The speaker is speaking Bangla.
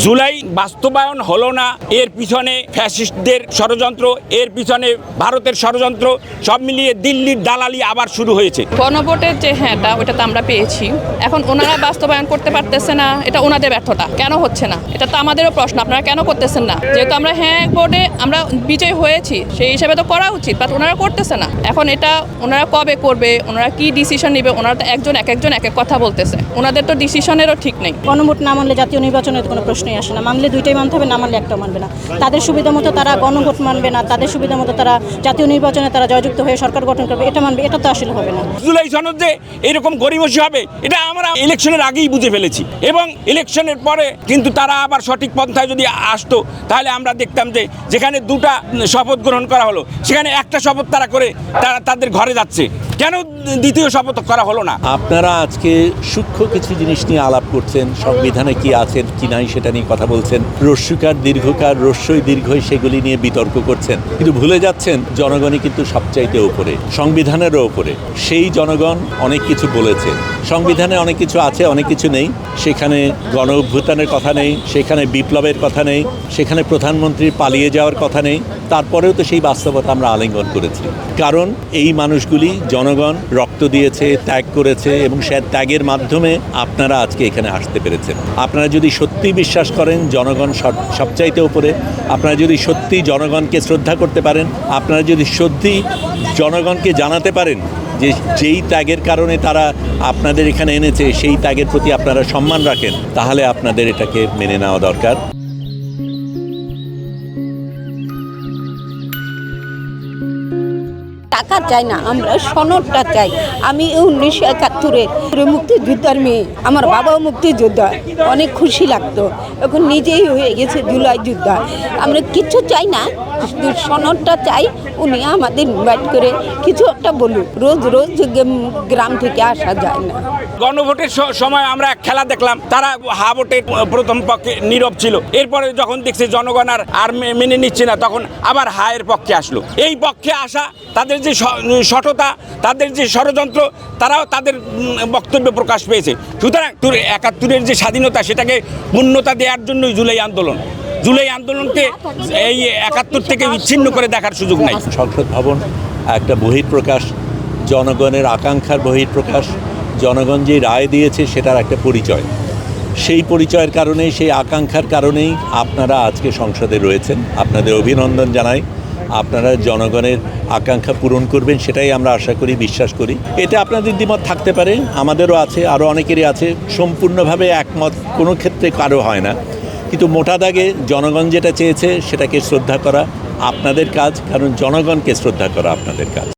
জুলাই বাস্তবায়ন হলো না, এর পিছনে ফ্যাসিস্টদের ষড়যন্ত্র, এর পিছনে ভারতের ষড়যন্ত্র, সব মিলিয়ে দিল্লির দালালি আবার শুরু হয়েছে। গণভোটের যে হ্যাঁটা ওটা তো আমরা পেয়েছি, এখন ওনারা বাস্তবায়ন করতে পারতেছে না, এটা ওনাদের ব্যর্থতা। কেন হচ্ছে না এটা তো আমাদেরও প্রশ্ন, আপনারা কেন করতেছেন না? যেহেতু আমরা হ্যাঁ ভোটে আমরা বিজয় হয়েছি, সেই হিসাবে তো করা উচিত, বাট ওনারা করতেছে না। এখন এটা ওনারা কবে করবে, ওনারা কি ডিসিশন নেবে, ওনারা তো একজন এক এক কথা বলতেছে, ওনাদের তো ডিসিশনেরও ঠিক নেই। গণভোট না মানলে জাতীয় নির্বাচনের কোনো প্রশ্নই আসে না। মানলে দুইটাই মানতে হবে, না মানলে একটাও মানবে না। তাদের সুবিধা মতো তারা গণভোট মানবে না, তাদের সুবিধা মতো তারা জাতীয় নির্বাচনে তারা জয়যুক্ত হয়ে সরকার গঠন করবে, এটা মানবে, এটা তো আসলে হবে না। জুলাই সনদ যে এরকম গরিমসি হবে এটা আমরা ইলেকশনের আগেই বুঝে ফেলেছি, এবং ইলেকশনের পরে কিন্তু তারা আবার সঠিক পন্থায় যদি আসতো তাহলে আমরা দেখতাম যে যেখানে দুটা শপথ গ্রহণ করা হলো সেখানে একটা শপথ তারা করে তারা তাদের ঘরে যাচ্ছে, কেন দ্বিতীয় শপথ করা হলো না? আপনারা আজকে সূক্ষ্ম কিছু জিনিস নিয়ে আলাপ করছেন, সংবিধানে কি আছে কি নাই সেটা নিয়ে কথা বলছেন, হ্রস্বকার দীর্ঘকার হ্রস্বই দীর্ঘই সেগুলি নিয়ে বিতর্ক করছেন, কিন্তু ভুলে যাচ্ছেন জনগণই কিন্তু সবচাইতে উপরে, সংবিধানেরও উপরে। সেই জনগণ অনেক কিছু বলেছে, সংবিধানে অনেক কিছু আছে অনেক কিছু নেই, সেখানে গণ অভ্যুত্থানের কথা নেই, সেখানে বিপ্লবের কথা নেই, সেখানে প্রধানমন্ত্রীর পালিয়ে যাওয়ার কথা নেই, তারপরেও তো সেই বাস্তবতা আমরা আলিঙ্গন করেছি। কারণ এই মানুষগুলি জনগণ রক্ত দিয়েছে, ত্যাগ করেছে, এবং সে ত্যাগের মাধ্যমে আপনারা আজকে এখানে আসতে পেরেছেন। আপনারা যদি সত্যি বিশ্বাস করেন জনগণ সবচাইতে উপরে, আপনারা যদি সত্যি জনগণকে শ্রদ্ধা করতে পারেন, আপনারা যদি সত্যি জনগণকে জানাতে পারেন যে যেই ত্যাগের কারণে তারা আপনাদের এখানে এনেছে সেই ত্যাগের প্রতি আপনারা সম্মান রাখেন, তাহলে আপনাদের এটাকে মেনে নেওয়া দরকার। টাকা চাই না, আমরা সনদটা চাই। আমি 1971-এর মুক্তিযোদ্ধার মেয়ে, আমার বাবাও মুক্তিযোদ্ধা, অনেক খুশি লাগতো। এখন নিজেই হয়ে গেছে জুলাই যোদ্ধা। আমরা কিছু চাই না, শুধু সনদটা চাই। উনি আমাদের ইনভাইট করে কিছু একটা বলুন, রোজ রোজ গ্রাম থেকে আসা যায় না। গণভোটের সময় আমরা খেলা দেখলাম, তারা হা ভোটে প্রথম পক্ষে নীরব ছিল, এরপরে যখন দেখছে জনগণ আর মেনে নিচ্ছে না, তখন আবার হায়ের পক্ষে আসলো। এই পক্ষে আসা তাদের যে সততা, তাদের যে ষড়যন্ত্র, তারাও তাদের বক্তব্যে প্রকাশ পেয়েছে। সুতরাং 71-এর যে স্বাধীনতা সেটাকে পূর্ণতা দেওয়ার জন্যই জুলাই আন্দোলনকে এই 71 থেকে বিচ্ছিন্ন করে দেখার সুযোগ নাই। সংসদ ভবন একটা বহিঃপ্রকাশ, জনগণের আকাঙ্ক্ষার বহিঃপ্রকাশ, জনগণ যে রায় দিয়েছে সেটার একটা পরিচয়। সেই পরিচয়ের কারণেই, সেই আকাঙ্ক্ষার কারণেই আপনারা আজকে সংসদে রয়েছেন। আপনাদের অভিনন্দন জানাই, আপনারা জনগণের আকাঙ্ক্ষা পূরণ করবেন সেটাই আমরা আশা করি, বিশ্বাস করি। এতে আপনাদের দ্বিমত থাকতে পারে, আমাদেরও আছে, আরও অনেকেরই আছে। সম্পূর্ণভাবে একমত কোনো ক্ষেত্রে কারো হয় না, কিন্তু মোটা দাগে জনগণ যেটা চেয়েছে সেটাকে শ্রদ্ধা করা আপনাদের কাজ, কারণ জনগণকে শ্রদ্ধা করা আপনাদের কাজ।